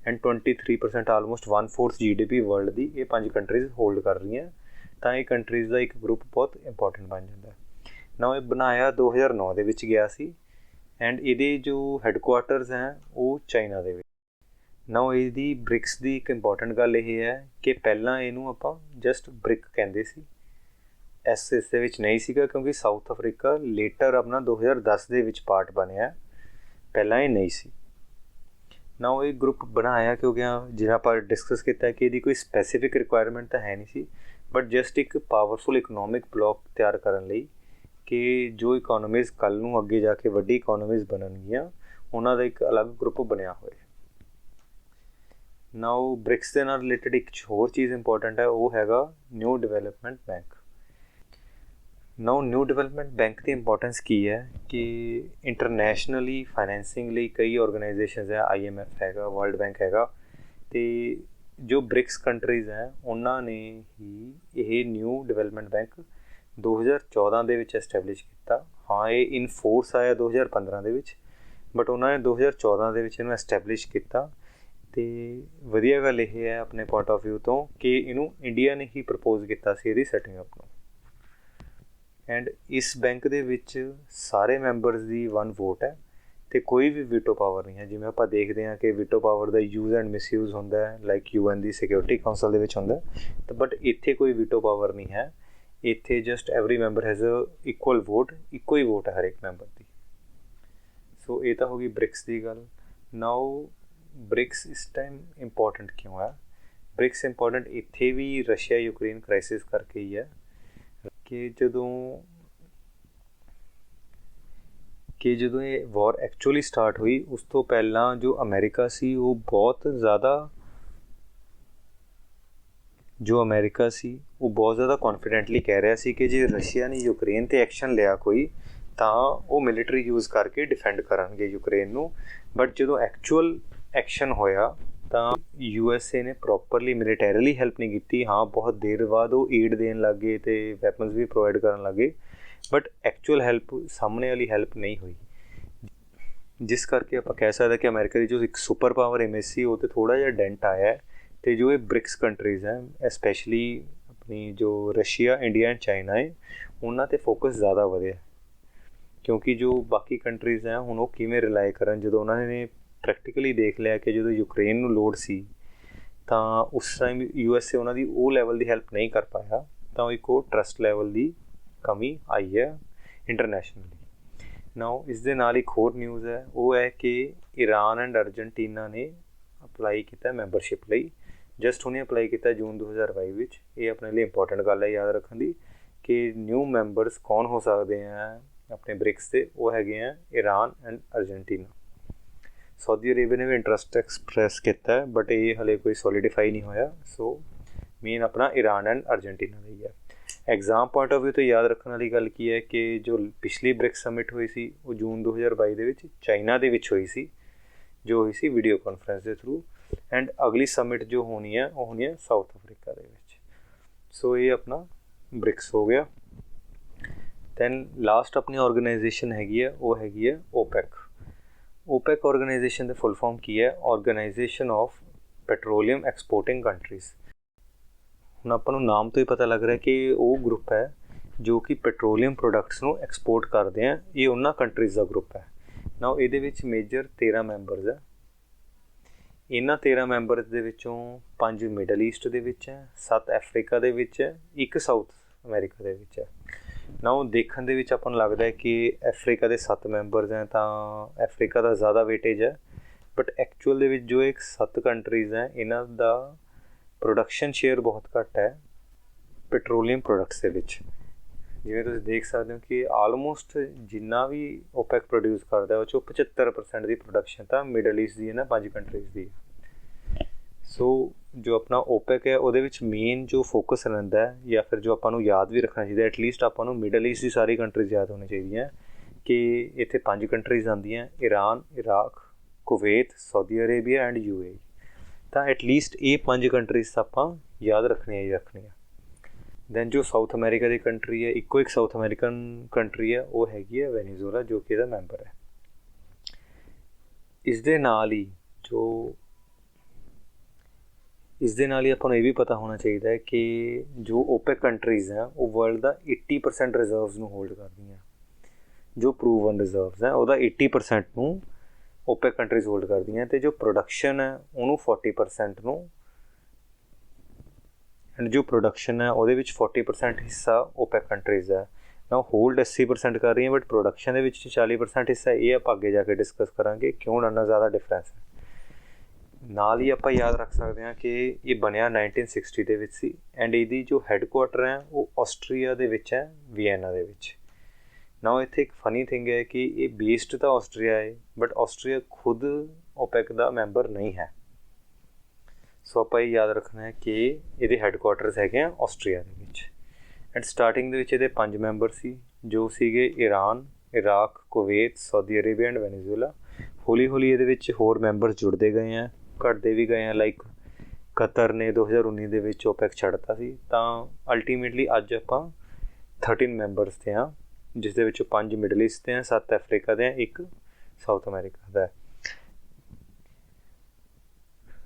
ਐਂਡ 23% ਆਲਮੋਸਟ 1/4 GDP ਵਰਲਡ ਦੀ ਇਹ 5 ਕੰਟਰੀਜ਼ ਹੋਲਡ ਕਰ ਰਹੀਆਂ। ਤਾਂ ਇਹ ਕੰਟਰੀਜ਼ ਦਾ ਇੱਕ ਗਰੁੱਪ ਬਹੁਤ ਇੰਪੋਰਟੈਂਟ ਬਣ ਜਾਂਦਾ। ਨਾ ਇਹ ਬਣਾਇਆ 2009 ਦੇ ਵਿੱਚ ਗਿਆ ਸੀ ਐਂਡ ਇਹਦੇ ਜੋ ਹੈੱਡਕੁਆਟਰਸ ਹੈ ਉਹ ਚਾਈਨਾ ਦੇ ਵਿੱਚ। ਨਾ ਇਹਦੀ ਬ੍ਰਿਕਸ ਦੀ ਇੱਕ ਇੰਪੋਰਟੈਂਟ ਗੱਲ ਇਹ ਹੈ ਕਿ ਪਹਿਲਾਂ ਇਹਨੂੰ ਆਪਾਂ ਜਸਟ ਬ੍ਰਿਕ ਕਹਿੰਦੇ ਸੀ, ਇਸ ਦੇ ਵਿੱਚ ਨਹੀਂ ਸੀਗਾ ਕਿਉਂਕਿ ਸਾਊਥ ਅਫਰੀਕਾ ਲੇਟਰ ਆਪਣਾ 2010 ਦੇ ਵਿੱਚ ਪਾਰਟ ਬਣਿਆ, ਪਹਿਲਾਂ ਇਹ ਨਹੀਂ ਸੀ। ਨਾ ਉਹ ਇਹ ਗਰੁੱਪ ਬਣਾਇਆ ਕਿਉਂਕਿ ਜਿਵੇਂ ਆਪਾਂ ਡਿਸਕਸ ਕੀਤਾ ਕਿ ਇਹਦੀ ਕੋਈ ਸਪੈਸੀਫਿਕ ਰਿਕੁਆਇਰਮੈਂਟ ਤਾਂ ਹੈ ਨਹੀਂ ਸੀ, ਬਟ ਜਸਟ ਇੱਕ ਪਾਵਰਫੁਲ ਇਕਨੋਮਿਕ ਬਲੋਕ ਤਿਆਰ ਕਰਨ ਲਈ ਕਿ ਜੋ ਇਕੋਨਮੀਜ਼ ਕੱਲ੍ਹ ਨੂੰ ਅੱਗੇ ਜਾ ਕੇ ਵੱਡੀ ਇਕੋਨਮੀਜ਼ ਬਣਨਗੀਆਂ, ਉਹਨਾਂ ਦਾ ਇੱਕ ਅਲੱਗ ਗਰੁੱਪ ਬਣਿਆ ਹੋਇਆ। ਨਾਓ ਬ੍ਰਿਕਸ ਦੇ ਨਾਲ ਰਿਲੇਟਡ ਇੱਕ ਹੋਰ ਚੀਜ਼ ਇੰਪੋਰਟੈਂਟ ਹੈ, ਉਹ ਹੈਗਾ ਨਿਊ ਡਿਵੈਲਪਮੈਂਟ ਬੈਂਕ। ਨਾਓ ਨਿਊ ਡਿਵੈਲਪਮੈਂਟ ਬੈਂਕ ਦੀ ਇੰਪੋਰਟੈਂਸ ਕੀ ਹੈ ਕਿ ਇੰਟਰਨੈਸ਼ਨਲੀ ਫਾਈਨੈਂਸਿੰਗ ਲਈ ਕਈ ਔਰਗਨਾਈਜੇਸ਼ਨਸ ਹੈ, IMF ਹੈਗਾ, ਵਰਲਡ ਬੈਂਕ ਹੈਗਾ, ਅਤੇ ਜੋ ਬ੍ਰਿਕਸ ਕੰਟਰੀਜ਼ ਹੈ ਉਹਨਾਂ ਨੇ ਹੀ ਇਹ ਨਿਊ ਡਿਵੈਲਪਮੈਂਟ ਬੈਂਕ 2014 ਦੇ ਵਿੱਚ ਐਸਟੈਬਲਿਸ਼ ਕੀਤਾ। ਹਾਂ, ਇਹ ਇਨ ਫੋਰਸ ਆਇਆ 2015 ਦੇ ਵਿੱਚ, ਬਟ ਉਹਨਾਂ ਨੇ 2014 ਦੇ ਵਿੱਚ ਇਹਨੂੰ ਐਸਟੈਬਲਿਸ਼ ਕੀਤਾ। ਅਤੇ ਵਧੀਆ ਗੱਲ ਇਹ ਹੈ ਆਪਣੇ ਪੁਆਇੰਟ ਆਫ ਵਿਊ ਤੋਂ ਕਿ ਇਹਨੂੰ ਇੰਡੀਆ ਨੇ ਹੀ ਪ੍ਰਪੋਜ਼ ਕੀਤਾ ਸੀ ਇਹਦੀ ਸੈਟਿੰਗ ਅਪ ਨੂੰ। ਐਂਡ ਇਸ ਬੈਂਕ ਦੇ ਵਿੱਚ ਸਾਰੇ ਮੈਂਬਰਸ ਦੀ 1 ਵੋਟ ਹੈ ਅਤੇ ਕੋਈ ਵੀ ਵੀਟੋ ਪਾਵਰ ਨਹੀਂ ਹੈ। ਜਿਵੇਂ ਆਪਾਂ ਦੇਖਦੇ ਹਾਂ ਕਿ veto power the use and misuse ਹੁੰਦਾ ਹੈ, ਲਾਈਕ UN ਦੀ ਸਿਕਿਉਰਿਟੀ ਕਾਊਂਸਲ ਦੇ ਵਿੱਚ ਹੁੰਦਾ, ਤਾਂ ਬਟ ਇੱਥੇ ਕੋਈ ਵੀਟੋ ਪਾਵਰ ਨਹੀਂ ਹੈ। ਇੱਥੇ just every member has a equal vote, ਇੱਕੋ ਹੀ ਵੋਟ ਹੈ ਹਰ ਇੱਕ ਮੈਂਬਰ ਦੀ। ਸੋ ਇਹ ਤਾਂ ਹੋ ਗਈ ਬ੍ਰਿਕਸ ਦੀ ਗੱਲ। ਨਾਓ ਬ੍ਰਿਕਸ ਇਸ ਟਾਈਮ ਇੰਪੋਰਟੈਂਟ ਕਿਉਂ ਹੈ? ਬ੍ਰਿਕਸ ਇੰਪੋਰਟੈਂਟ ਇੱਥੇ ਵੀ ਰਸ਼ੀਆ ਯੂਕਰੇਨ ਕ੍ਰਾਈਸਿਸ ਕਰਕੇ ਹੀ ਹੈ ਕਿ ਜਦੋਂ ਇਹ ਵਾਰ ਐਕਚੁਅਲੀ ਸਟਾਰਟ ਹੋਈ, ਉਸ ਤੋਂ ਪਹਿਲਾਂ ਜੋ ਅਮਰੀਕਾ ਸੀ ਉਹ ਬਹੁਤ ਜ਼ਿਆਦਾ ਕੌਨਫੀਡੈਂਟਲੀ ਕਹਿ ਰਿਹਾ ਸੀ ਕਿ ਜੇ ਰਸ਼ੀਆ ਨੇ ਯੂਕਰੇਨ 'ਤੇ ਐਕਸ਼ਨ ਲਿਆ ਕੋਈ ਤਾਂ ਉਹ ਮਿਲਟਰੀ ਯੂਜ਼ ਕਰਕੇ ਡਿਫੈਂਡ ਕਰਨਗੇ ਯੂਕਰੇਨ ਨੂੰ। ਬਟ ਜਦੋਂ ਐਕਚੁਅਲ ਐਕਸ਼ਨ ਹੋਇਆ ਤਾਂ USA ਨੇ ਪ੍ਰੋਪਰਲੀ ਮਿਲੀਟੈਰੀਲੀ ਹੈਲਪ ਨਹੀਂ ਕੀਤੀ। ਹਾਂ, ਬਹੁਤ ਦੇਰ ਬਾਅਦ ਉਹ ਏਡ ਦੇਣ ਲੱਗ ਗਏ ਅਤੇ ਵੈਪਨਸ ਵੀ ਪ੍ਰੋਵਾਈਡ ਕਰਨ ਲੱਗ ਗਏ, ਬਟ ਐਕਚੁਅਲ ਹੈਲਪ ਸਾਹਮਣੇ ਵਾਲੀ ਹੈਲਪ ਨਹੀਂ ਹੋਈ, ਜਿਸ ਕਰਕੇ ਆਪਾਂ ਕਹਿ ਸਕਦੇ ਕਿ ਅਮਰੀਕਾ ਦੀ ਜੋ ਇੱਕ ਸੁਪਰ ਪਾਵਰ ਇਮੇਜ ਸੀ ਉਹ 'ਤੇ ਥੋੜ੍ਹਾ ਜਿਹਾ ਡੈਂਟ ਆਇਆ। ਅਤੇ ਜੋ ਇਹ ਬ੍ਰਿਕਸ ਕੰਟਰੀਜ਼ ਹੈ, ਐਸਪੈਸ਼ਲੀ ਆਪਣੀ ਜੋ ਰਸ਼ੀਆ, ਇੰਡੀਆ ਐਂਡ ਚਾਈਨਾ ਹੈ, ਉਹਨਾਂ 'ਤੇ ਫੋਕਸ ਜ਼ਿਆਦਾ ਵਧਿਆ, ਕਿਉਂਕਿ ਜੋ ਬਾਕੀ ਕੰਟਰੀਜ਼ ਹੈ ਹੁਣ ਉਹ ਕਿਵੇਂ ਰਿਲਾਈ ਕਰਨ। ਜਦੋਂ ਉਹਨਾਂ ਨੇ ਪ੍ਰੈਕਟੀਕਲੀ ਦੇਖ ਲਿਆ ਕਿ ਜਦੋਂ ਯੂਕਰੇਨ ਨੂੰ ਲੋੜ ਸੀ ਤਾਂ ਉਸ ਟਾਈਮ USA ਉਹਨਾਂ ਦੀ ਉਹ ਲੈਵਲ ਦੀ ਹੈਲਪ ਨਹੀਂ ਕਰ ਪਾਇਆ, ਤਾਂ ਇੱਕ ਉਹ ਟਰਸਟ ਲੈਵਲ ਦੀ ਕਮੀ ਆਈ ਹੈ ਇੰਟਰਨੈਸ਼ਨਲੀ। ਨਾਓ ਇਸ ਦੇ ਨਾਲ ਇੱਕ ਹੋਰ ਨਿਊਜ਼ ਹੈ, ਉਹ ਹੈ ਕਿ ਈਰਾਨ ਐਂਡ ਅਰਜਨਟੀਨਾ ਨੇ ਅਪਲਾਈ ਕੀਤਾ ਮੈਂਬਰਸ਼ਿਪ ਲਈ। ਜਸਟ ਹੁਣੇ ਅਪਲਾਈ ਕੀਤਾ ਜੂਨ 2022 ਵਿੱਚ। ਇਹ ਆਪਣੇ ਲਈ ਇੰਪੋਰਟੈਂਟ ਗੱਲ ਹੈ ਯਾਦ ਰੱਖਣ ਦੀ ਕਿ ਨਿਊ ਮੈਂਬਰਸ ਕੌਣ ਹੋ ਸਕਦੇ ਹੈ ਆਪਣੇ ਬ੍ਰਿਕਸ ਦੇ। ਉਹ ਹੈਗੇ ਆ Iran and Argentina. Saudi Arabia ਨੇ ਵੀ ਇੰਟਰਸਟ ਐਕਸਪ੍ਰੈਸ ਕੀਤਾ, ਬਟ ਇਹ ਹਲੇ ਕੋਈ ਸੋਲੀਡੀਫਾਈ ਨਹੀਂ ਹੋਇਆ। ਸੋ ਮੇਨ ਆਪਣਾ ਈਰਾਨ ਐਂਡ ਅਰਜਨਟੀਨਾ ਦਾ ਹੀ ਹੈ। ਐਗਜ਼ਾਮ ਪੁਆਇੰਟ ਆਫ ਵਿਊ ਤੋਂ ਯਾਦ ਰੱਖਣ ਵਾਲੀ ਗੱਲ ਕੀ ਹੈ ਕਿ ਜੋ ਪਿਛਲੀ ਬ੍ਰਿਕਸ ਸਮਿਟ ਹੋਈ ਸੀ ਉਹ ਜੂਨ 2022 ਦੇ ਵਿੱਚ ਚਾਈਨਾ ਦੇ ਵਿੱਚ ਹੋਈ ਸੀ, ਜੋ ਹੋਈ ਸੀ ਵੀਡੀਓ ਕਾਨਫਰੰਸ ਦੇ ਥਰੂ। ਐਂਡ ਅਗਲੀ ਸਮਿਟ ਜੋ ਹੋਣੀ ਹੈ ਉਹ ਹੋਣੀ ਹੈ ਸਾਊਥ ਅਫਰੀਕਾ ਦੇ ਵਿੱਚ। ਸੋ ਇਹ ਆਪਣਾ ਬ੍ਰਿਕਸ ਹੋ ਗਿਆ। ਦੈਨ ਲਾਸਟ ਆਪਣੀ ਔਰਗਨਾਈਜੇਸ਼ਨ ਹੈਗੀ ਹੈ, ਉਹ ਹੈਗੀ ਹੈ OPEC। OPEC ਔਰਗਨਾਈਜੇਸ਼ਨ ਦਾ ਫੁੱਲ ਫਾਰਮ ਕੀ ਹੈ? Organisation of petroleum exporting countries. ਹੁਣ ਆਪਾਂ ਨੂੰ ਨਾਮ ਤੋਂ ਹੀ ਪਤਾ ਲੱਗ ਰਿਹਾ ਕਿ ਉਹ ਗਰੁੱਪ ਹੈ ਜੋ ਕਿ ਪੈਟਰੋਲੀਅਮ ਪ੍ਰੋਡਕਟਸ ਨੂੰ ਐਕਸਪੋਰਟ ਕਰਦੇ ਆ। ਇਹ ਉਹਨਾਂ ਕੰਟਰੀਜ਼ ਦਾ ਗਰੁੱਪ ਹੈ। ਨਾਓ ਇਹਦੇ ਵਿੱਚ ਮੇਜਰ 13 ਮੈਂਬਰਸ ਹੈ। ਇਹਨਾਂ 13 ਮੈਂਬਰਸ ਦੇ ਵਿੱਚੋਂ 5 ਮਿਡਲ ਈਸਟ ਦੇ ਵਿੱਚ ਹੈ, 7 ਅਫਰੀਕਾ ਦੇ ਵਿੱਚ ਹੈ, 1 ਸਾਊਥ ਅਮਰੀਕਾ ਦੇ ਵਿੱਚ ਹੈ। ਨਾਓ ਦੇਖਣ ਦੇ ਵਿੱਚ ਆਪਾਂ ਨੂੰ ਲੱਗਦਾ ਹੈ ਕਿ ਅਫਰੀਕਾ ਦੇ 7 ਮੈਂਬਰਸ ਹੈ ਤਾਂ ਅਫਰੀਕਾ ਦਾ ਜ਼ਿਆਦਾ ਵੇਟੇਜ ਹੈ, ਬਟ ਐਕਚੁਅਲ ਦੇ ਵਿੱਚ ਜੋ ਇੱਕ 7 ਕੰਟਰੀਜ਼ ਹੈ ਇਹਨਾਂ ਦਾ ਪ੍ਰੋਡਕਸ਼ਨ ਸ਼ੇਅਰ ਬਹੁਤ ਘੱਟ ਹੈ ਪੈਟਰੋਲੀਅਮ ਪ੍ਰੋਡਕਟਸ ਦੇ ਵਿੱਚ। ਜਿਵੇਂ ਤੁਸੀਂ ਦੇਖ ਸਕਦੇ ਹੋ ਕਿ ਆਲਮੋਸਟ ਜਿੰਨਾ ਵੀ OPEC ਪ੍ਰੋਡਿਊਸ ਕਰਦਾ ਉਹ 'ਚੋਂ 75% ਦੀ ਪ੍ਰੋਡਕਸ਼ਨ ਤਾਂ ਮਿਡਲ ਈਸਟ ਦੀ ਹੈ ਨਾ, 5 ਕੰਟਰੀਜ਼ ਦੀ। ਸੋ ਜੋ ਆਪਣਾ OPEC ਹੈ ਉਹਦੇ ਵਿੱਚ ਮੇਨ ਜੋ ਫੋਕਸ ਰਹਿੰਦਾ ਹੈ, ਜਾਂ ਫਿਰ ਜੋ ਆਪਾਂ ਨੂੰ ਯਾਦ ਵੀ ਰੱਖਣਾ ਚਾਹੀਦਾ, ਐਟਲੀਸਟ ਆਪਾਂ ਨੂੰ ਮਿਡਲ ਈਸਟ ਦੀ ਸਾਰੀ ਕੰਟਰੀਜ਼ ਯਾਦ ਹੋਣੀ ਚਾਹੀਦੀਆਂ ਕਿ ਇੱਥੇ 5 ਕੰਟਰੀਜ਼ ਆਉਂਦੀਆਂ: Iran, Iraq, Kuwait, Saudi Arabia and UAE। ਤਾਂ ਐਟਲੀਸਟ ਇਹ 5 ਕੰਟਰੀਜ਼ ਤਾਂ ਆਪਾਂ ਯਾਦ ਰੱਖਣੀਆਂ ਹੀ ਰੱਖਣੀਆਂ। ਦੈਨ ਜੋ ਸਾਊਥ ਅਮਰੀਕਾ ਦੀ ਕੰਟਰੀ ਹੈ, ਇੱਕੋ ਇੱਕ ਸਾਊਥ ਅਮਰੀਕਨ ਕੰਟਰੀ ਹੈ, ਉਹ ਹੈਗੀ ਹੈ ਵੈਨੇਜ਼ੁਏਲਾ, ਜੋ ਕਿ ਇਹਦਾ ਮੈਂਬਰ ਹੈ। ਇਸ ਦੇ ਨਾਲ ਹੀ ਆਪਾਂ ਨੂੰ ਇਹ ਵੀ ਪਤਾ ਹੋਣਾ ਚਾਹੀਦਾ ਹੈ ਕਿ ਜੋ OPEC ਕੰਟਰੀਜ਼ ਹੈ ਉਹ ਵਰਲਡ ਦਾ 80% ਰਿਜ਼ਰਵਸ ਨੂੰ ਹੋਲਡ ਕਰਦੀਆਂ। ਜੋ ਪ੍ਰੂਵਨ ਰਿਜ਼ਰਵਸ ਹੈ ਉਹਦਾ 80% ਨੂੰ OPEC ਕੰਟਰੀਜ਼ ਹੋਲਡ ਕਰਦੀਆਂ, ਅਤੇ ਜੋ ਪ੍ਰੋਡਕਸ਼ਨ ਹੈ ਉਹਨੂੰ 40% ਨੂੰ, ਐਂਡ ਜੋ ਪ੍ਰੋਡਕਸ਼ਨ ਹੈ ਉਹਦੇ ਵਿੱਚ 40% ਹਿੱਸਾ OPEC ਕੰਟਰੀਜ਼ ਹੈ। ਨਾ ਹੋਲਡ 80% ਕਰ ਰਹੀਆਂ, ਬਟ ਪ੍ਰੋਡਕਸ਼ਨ ਦੇ ਵਿੱਚ 40% ਹਿੱਸਾ। ਇਹ ਆਪਾਂ ਅੱਗੇ ਜਾ ਕੇ ਡਿਸਕਸ ਕਰਾਂਗੇ ਕਿਉਂ ਇੰਨਾ ਜ਼ਿਆਦਾ ਡਿਫਰੈਂਸ ਹੈ। ਨਾਲ ਹੀ ਆਪਾਂ ਯਾਦ ਰੱਖ ਸਕਦੇ ਹਾਂ ਕਿ ਇਹ ਬਣਿਆ 1960 ਦੇ ਵਿੱਚ ਸੀ ਐਂਡ ਇਹਦੀ ਜੋ ਹੈੱਡਕੁਆਟਰ ਹੈ ਉਹ ਆਸਟਰੀਆ ਦੇ ਵਿੱਚ ਹੈ, ਵੀਐਨਾ ਦੇ ਵਿੱਚ। ਨਾ ਇੱਥੇ ਇੱਕ ਫਨੀ ਥਿੰਗ ਹੈ ਕਿ ਇਹ ਬੇਸਡ ਤਾਂ ਆਸਟਰੀਆ ਹੈ ਬਟ ਆਸਟਰੀਆ ਖੁਦ ਓਪੈਕ ਦਾ ਮੈਂਬਰ ਨਹੀਂ ਹੈ। ਸੋ ਆਪਾਂ ਇਹ ਯਾਦ ਰੱਖਣਾ ਹੈ ਕਿ ਇਹਦੇ ਹੈੱਡਕੁਆਟਰਸ ਹੈਗੇ ਆ ਆਸਟਰੀਆ ਦੇ ਵਿੱਚ। ਐਂਡ ਸਟਾਰਟਿੰਗ ਦੇ ਵਿੱਚ ਇਹਦੇ 5 ਮੈਂਬਰ ਸੀ ਜੋ ਸੀਗੇ Iran, Iraq, Kuwait, Saudi Arabia and Venezuela. ਹੌਲੀ ਹੌਲੀ ਇਹਦੇ ਵਿੱਚ ਹੋਰ ਮੈਂਬਰਸ ਜੁੜਦੇ ਗਏ ਆ, ਘਟਦੇ ਵੀ ਗਏ ਆ। ਲਾਈਕ ਕਤਰ ਨੇ 2019 ਦੇ ਵਿੱਚ ਓਪੈਕ ਛੱਡਤਾ ਸੀ। ਤਾਂ ਅਲਟੀਮੇਟਲੀ ਅੱਜ ਆਪਾਂ 13 ਮੈਂਬਰਸ 'ਤੇ ਹਾਂ, ਜਿਸ ਦੇ ਵਿੱਚੋਂ 5 ਮਿਡਲ ਈਸਟ ਦੇ ਆ, 7 ਅਫਰੀਕਾ ਦੇ ਆ, 1 ਸਾਊਥ ਅਮਰੀਕਾ ਦਾ ਹੈ।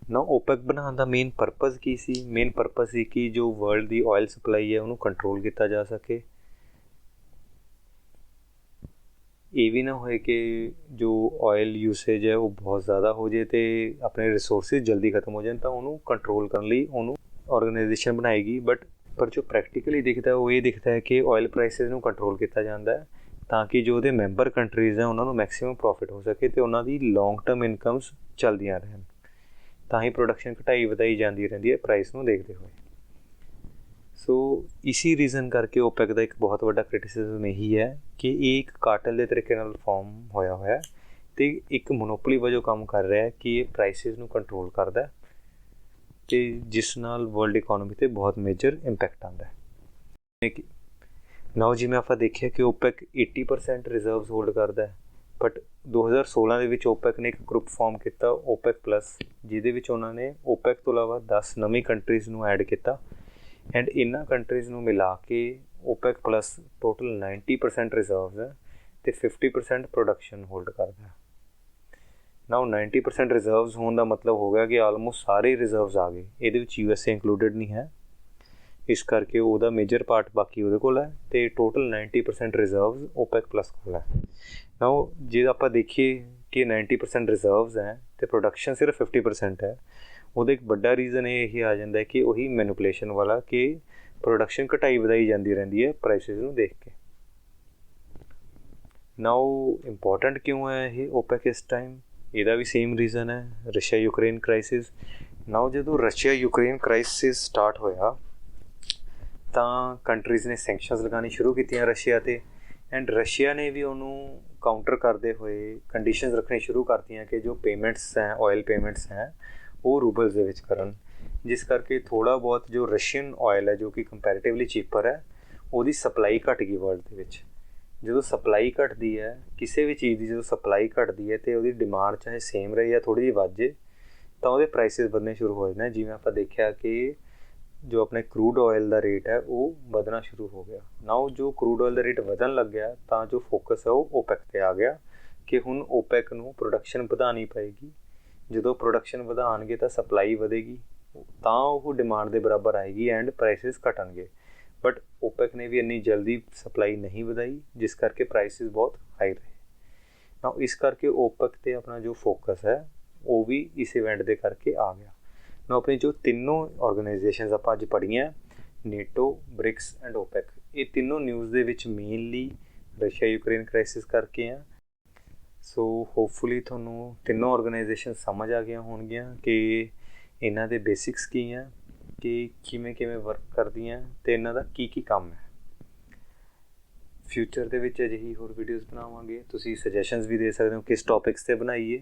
ਨਾ ਓਪੈਕ ਬਣਾਉਣ ਦਾ ਮੇਨ ਪਰਪਸ ਕੀ ਸੀ? ਮੇਨ ਪਰਪਸ ਸੀ ਕਿ ਜੋ ਵਰਲਡ ਦੀ ਆਇਲ ਸਪਲਾਈ ਹੈ ਉਹਨੂੰ ਕੰਟਰੋਲ ਕੀਤਾ ਜਾ ਸਕੇ। ਇਹ ਵੀ ਨਾ ਹੋਏ ਕਿ ਜੋ ਆਇਲ ਯੂਸੇਜ ਹੈ ਉਹ ਬਹੁਤ ਜ਼ਿਆਦਾ ਹੋ ਜਾਏ ਅਤੇ ਆਪਣੇ ਰਿਸੋਰਸਿਸ ਜਲਦੀ ਖਤਮ ਹੋ ਜਾਣ। ਤਾਂ ਉਹਨੂੰ ਕੰਟਰੋਲ ਕਰਨ ਲਈ ਉਹਨੂੰ ਔਰਗਨਾਈਜੇਸ਼ਨ ਬਣਾਏਗੀ। ਬਟ ਪਰ ਜੋ ਪ੍ਰੈਕਟੀਕਲੀ ਦਿਖਦਾ ਉਹ ਇਹ ਦਿਖਦਾ ਹੈ ਕਿ ਆਇਲ ਪ੍ਰਾਈਸਿਸ ਨੂੰ ਕੰਟਰੋਲ ਕੀਤਾ ਜਾਂਦਾ ਹੈ ਤਾਂ ਕਿ ਜੋ ਉਹਦੇ ਮੈਂਬਰ ਕੰਟਰੀਜ਼ ਹੈ ਉਹਨਾਂ ਨੂੰ ਮੈਕਸੀਮਮ ਪ੍ਰੋਫਿਟ ਹੋ ਸਕੇ ਅਤੇ ਉਹਨਾਂ ਦੀ ਲੌਂਗ ਟਰਮ ਇਨਕਮਸ ਚੱਲਦੀਆਂ ਰਹਿਣ। ਤਾਂ ਹੀ ਪ੍ਰੋਡਕਸ਼ਨ ਘਟਾਈ ਵਧਾਈ ਜਾਂਦੀ ਰਹਿੰਦੀ ਹੈ ਪ੍ਰਾਈਸ ਨੂੰ ਦੇਖਦੇ ਹੋਏ। ਸੋ ਇਸੀ ਰੀਜ਼ਨ ਕਰਕੇ ਓਪੈਕ ਦਾ ਇੱਕ ਬਹੁਤ ਵੱਡਾ ਕ੍ਰਿਟਿਸਿਜ਼ਮ ਇਹੀ ਹੈ ਕਿ ਇਹ ਇੱਕ ਕਾਰਟਲ ਦੇ ਤਰੀਕੇ ਨਾਲ ਫਾਰਮ ਹੋਇਆ ਹੋਇਆ ਅਤੇ ਇੱਕ ਮੋਨੋਪਲੀ ਵਜੋਂ ਕੰਮ ਕਰ ਰਿਹਾ ਕਿ ਇਹ ਪ੍ਰਾਈਸਿਸ ਨੂੰ ਕੰਟਰੋਲ ਕਰਦਾ ਅਤੇ ਜਿਸ ਨਾਲ ਵਰਲਡ ਇਕੋਨਮੀ 'ਤੇ ਬਹੁਤ ਮੇਜਰ ਇੰਪੈਕਟ ਆਉਂਦਾ ਹੈ। ਨਾਓ ਜਿਵੇਂ ਆਪਾਂ ਦੇਖਿਆ ਕਿ ਓਪੈਕ 80% ਰਿਜ਼ਰਵਸ ਹੋਲਡ ਕਰਦਾ ਹੈ, ਬਟ 2016 ਦੇ ਵਿੱਚ ਓਪੈਕ ਨੇ ਇੱਕ ਗਰੁੱਪ ਫਾਰਮ ਕੀਤਾ ਓਪੈਕ ਪਲੱਸ, ਜਿਹਦੇ ਵਿੱਚ ਉਹਨਾਂ ਨੇ ਓਪੈਕ ਤੋਂ ਇਲਾਵਾ 10 ਨਵੀਂ ਕੰਟਰੀਜ਼ ਨੂੰ ਐਡ ਕੀਤਾ ਐਂਡ ਇਹਨਾਂ ਕੰਟਰੀਜ਼ ਨੂੰ ਮਿਲਾ ਕੇ ਓਪੈਕ ਪਲੱਸ ਟੋਟਲ 90% ਰਿਜ਼ਰਵਸ ਹੈ ਅਤੇ 50% ਪ੍ਰੋਡਕਸ਼ਨ ਹੋਲਡ ਕਰਦਾ ਹੈ। ਨਾਓ 90% ਰਿਜ਼ਰਵਸ ਹੋਣ ਦਾ ਮਤਲਬ ਹੋ ਗਿਆ ਕਿ ਆਲਮੋਸਟ ਸਾਰੇ ਰਿਜ਼ਰਵਸ ਆ ਗਏ। ਇਹਦੇ ਵਿੱਚ USA ਇੰਕਲੂਡਡ ਨਹੀਂ ਹੈ, ਇਸ ਕਰਕੇ ਉਹਦਾ ਮੇਜਰ ਪਾਰਟ ਬਾਕੀ ਉਹਦੇ ਕੋਲ ਹੈ ਅਤੇ ਟੋਟਲ 90% ਰਿਜ਼ਰਵਸ ਓਪੈਕ ਪਲੱਸ ਕੋਲ ਹੈ। ਨਾਓ ਜੇ ਆਪਾਂ ਦੇਖੀਏ ਕਿ 90% ਰਿਜ਼ਰਵਸ ਹੈ ਅਤੇ ਪ੍ਰੋਡਕਸ਼ਨ ਸਿਰਫ 50% ਹੈ, ਉਹਦਾ ਇੱਕ ਵੱਡਾ ਰੀਜ਼ਨ ਇਹ ਆ ਜਾਂਦਾ ਕਿ ਉਹੀ ਮੈਨੂਪੂਲੇਸ਼ਨ ਵਾਲਾ ਕਿ ਪ੍ਰੋਡਕਸ਼ਨ ਘਟਾਈ ਵਧਾਈ ਜਾਂਦੀ ਰਹਿੰਦੀ ਹੈ ਪ੍ਰਾਈਸਿਸ ਨੂੰ ਦੇਖ ਕੇ। ਨਾਓ ਇੰਪੋਰਟੈਂਟ ਕਿਉਂ ਹੈ ਇਹ ਓਪੈਕ ਇਸ ਟਾਈਮ? ਇਹਦਾ ਵੀ ਸੇਮ ਰੀਜ਼ਨ ਹੈ, ਰਸ਼ੀਆ ਯੂਕਰੇਨ ਕ੍ਰਾਈਸਿਸ। ਨਾਓ ਜਦੋਂ ਰਸ਼ੀਆ ਯੂਕਰੇਨ ਕ੍ਰਾਈਸਿਸ ਸਟਾਰਟ ਹੋਇਆ ਤਾਂ ਕੰਟਰੀਜ਼ ਨੇ ਸੈਂਕਸ਼ਨਸ ਲਗਾਉਣੀ ਸ਼ੁਰੂ ਕੀਤੀਆਂ ਰਸ਼ੀਆ 'ਤੇ ਐਂਡ ਰਸ਼ੀਆ ਨੇ ਵੀ ਉਹਨੂੰ ਕਾਊਂਟਰ ਕਰਦੇ ਹੋਏ ਕੰਡੀਸ਼ਨਸ ਰੱਖਣੀ ਸ਼ੁਰੂ ਕਰਤੀਆਂ ਕਿ ਜੋ ਪੇਮੈਂਟਸ ਹੈ, ਆਇਲ ਪੇਮੈਂਟਸ ਹੈ, ਉਹ ਰੂਬਲਸ ਦੇ ਵਿੱਚ ਕਰਨ, ਜਿਸ ਕਰਕੇ ਥੋੜ੍ਹਾ ਬਹੁਤ ਜੋ ਰਸ਼ੀਅਨ ਆਇਲ ਹੈ ਜੋ ਕਿ ਕੰਪੈਰੇਟਿਵਲੀ ਚੀਪਰ ਹੈ, ਉਹਦੀ ਸਪਲਾਈ ਘੱਟ ਗਈ ਵਰਲਡ ਦੇ ਵਿੱਚ। ਜਦੋਂ ਸਪਲਾਈ ਘਟਦੀ ਹੈ ਕਿਸੇ ਵੀ ਚੀਜ਼ ਦੀ, ਜਦੋਂ ਸਪਲਾਈ ਘਟਦੀ ਹੈ ਅਤੇ ਉਹਦੀ ਡਿਮਾਂਡ ਚਾਹੇ ਸੇਮ ਰਹੇ ਜਾਂ ਥੋੜ੍ਹੀ ਜਿਹੀ ਵੱਧ ਜੇ ਤਾਂ ਉਹਦੇ ਪ੍ਰਾਈਸਿਸ ਵਧਣੇ ਸ਼ੁਰੂ ਹੋ ਜਾਂਦੇ। ਜਿਵੇਂ ਆਪਾਂ ਦੇਖਿਆ ਕਿ ਜੋ ਆਪਣੇ ਕਰੂਡ ਆਇਲ ਦਾ ਰੇਟ ਹੈ ਉਹ ਵਧਣਾ ਸ਼ੁਰੂ ਹੋ ਗਿਆ। ਨਾਓ ਜੋ ਕਰੂਡ ਆਇਲ ਦਾ ਰੇਟ ਵਧਣ ਲੱਗਿਆ ਤਾਂ ਜੋ ਫੋਕਸ ਹੈ ਉਹ ਓਪੈਕ 'ਤੇ ਆ ਗਿਆ ਕਿ ਹੁਣ ਓਪੈਕ ਨੂੰ ਪ੍ਰੋਡਕਸ਼ਨ ਵਧਾਉਣੀ ਪਏਗੀ। ਜਦੋਂ ਪ੍ਰੋਡਕਸ਼ਨ ਵਧਾਉਣਗੇ ਤਾਂ ਸਪਲਾਈ ਵਧੇਗੀ, ਤਾਂ ਉਹ ਡਿਮਾਂਡ ਦੇ ਬਰਾਬਰ ਆਏਗੀ ਐਂਡ ਪ੍ਰਾਈਸਿਸ ਘਟਣਗੇ। ਬਟ ਓਪੈਕ ਨੇ ਵੀ ਇੰਨੀ ਜਲਦੀ ਸਪਲਾਈ ਨਹੀਂ ਵਧਾਈ, ਜਿਸ ਕਰਕੇ ਪ੍ਰਾਈਸਿਸ ਬਹੁਤ ਹਾਈ ਰਹੇ। ਨਾ ਇਸ ਕਰਕੇ ਓਪੈਕ 'ਤੇ ਆਪਣਾ ਜੋ ਫੋਕਸ ਹੈ ਉਹ ਵੀ ਇਸ ਇਵੈਂਟ ਦੇ ਕਰਕੇ ਆ ਗਿਆ। ਨਾ ਆਪਣੀ ਜੋ ਤਿੰਨੋਂ ਔਰਗਨਾਈਜੇਸ਼ਨਸ ਆਪਾਂ ਅੱਜ ਪੜ੍ਹੀਆਂ, ਨੇਟੋ, ਬ੍ਰਿਕਸ ਐਂਡ ਓਪੈਕ, ਇਹ ਤਿੰਨੋਂ ਨਿਊਜ਼ ਦੇ ਵਿੱਚ ਮੇਨਲੀ ਰਸ਼ੀਆ ਯੂਕਰੇਨ ਕ੍ਰਾਈਸਿਸ ਕਰਕੇ ਆ। ਸੋ ਹੋਪਫੁਲੀ ਤੁਹਾਨੂੰ ਤਿੰਨੋਂ ਔਰਗਨਾਈਜੇਸ਼ਨ ਸਮਝ ਆ ਗਈਆਂ ਹੋਣਗੀਆਂ ਕਿ ਇਹਨਾਂ ਦੇ ਬੇਸਿਕਸ ਕੀ ਆ, ਕਿ ਕਿਵੇਂ ਵਰਕ ਕਰਦੀਆਂ ਅਤੇ ਇਹਨਾਂ ਦਾ ਕੀ ਕੰਮ ਹੈ। ਫਿਊਚਰ ਦੇ ਵਿੱਚ ਅਜਿਹੀ ਹੋਰ ਵੀਡੀਓਜ਼ ਬਣਾਵਾਂਗੇ। ਤੁਸੀਂ ਸੁਜੈਸ਼ਨਸ ਵੀ ਦੇ ਸਕਦੇ ਹੋ ਕਿਸ ਟੌਪਿਕਸ 'ਤੇ ਬਣਾਈਏ।